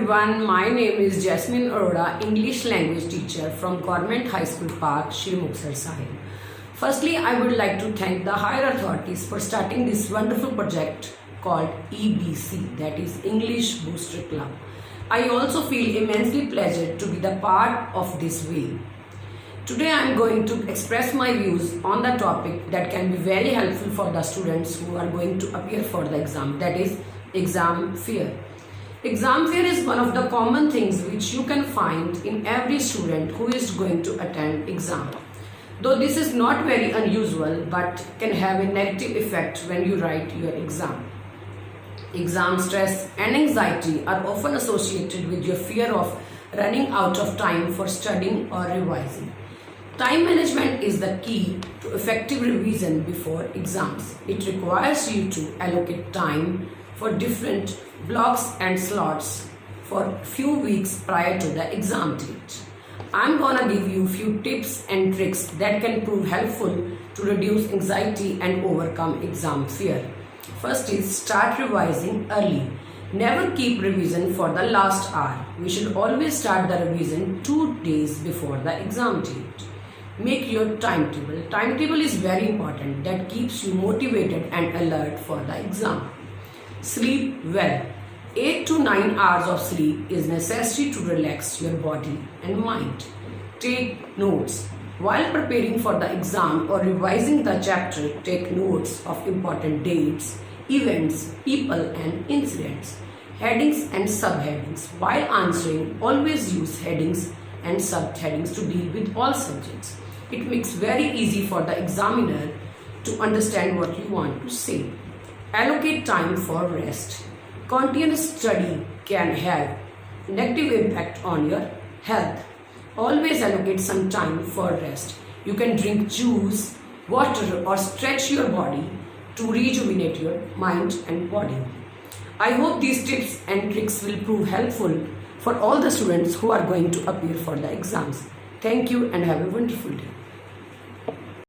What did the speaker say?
everyone, my name is Jasmine Arora, English language teacher from Government High School Park, Shri Muksar Sahib. Firstly, I would like to thank the higher authorities for starting this wonderful project called EBC, that is English Booster Club. I also feel immensely pleasured to be the part of this way. Today I am going to express my views on the topic that can be very helpful for the students who are going to appear for the exam, that is exam fear. Exam fear is one of the common things which you can find in every student who is going to attend exam. Though this is not very unusual but can have a negative effect when you write your exam. Exam stress and anxiety are often associated with your fear of running out of time for studying or revising. Time management is the key to effective revision before exams. It requires you to allocate time for different blocks and slots for few weeks prior to the exam date. I'm gonna give you few tips and tricks that can prove helpful to reduce anxiety and overcome exam fear. First is start revising early. Never keep revision for the last hour. We should always start the revision 2 days before the exam date. Make your timetable. Timetable is very important. That keeps you motivated and alert for the exam. Sleep well. 8 to 9 hours of sleep is necessary to relax your body and mind. Take notes. While preparing for the exam or revising the chapter, take notes of important dates, events, people and incidents. Headings and subheadings. While answering, always use headings and subheadings to deal with all subjects. It makes very easy for the examiner to understand what you want to say. Allocate time for rest. Continuous study can have negative impact on your health. Always allocate some time for rest. You can drink juice, water or stretch your body to rejuvenate your mind and body. I hope these tips and tricks will prove helpful for all the students who are going to appear for the exams. Thank you and have a wonderful day.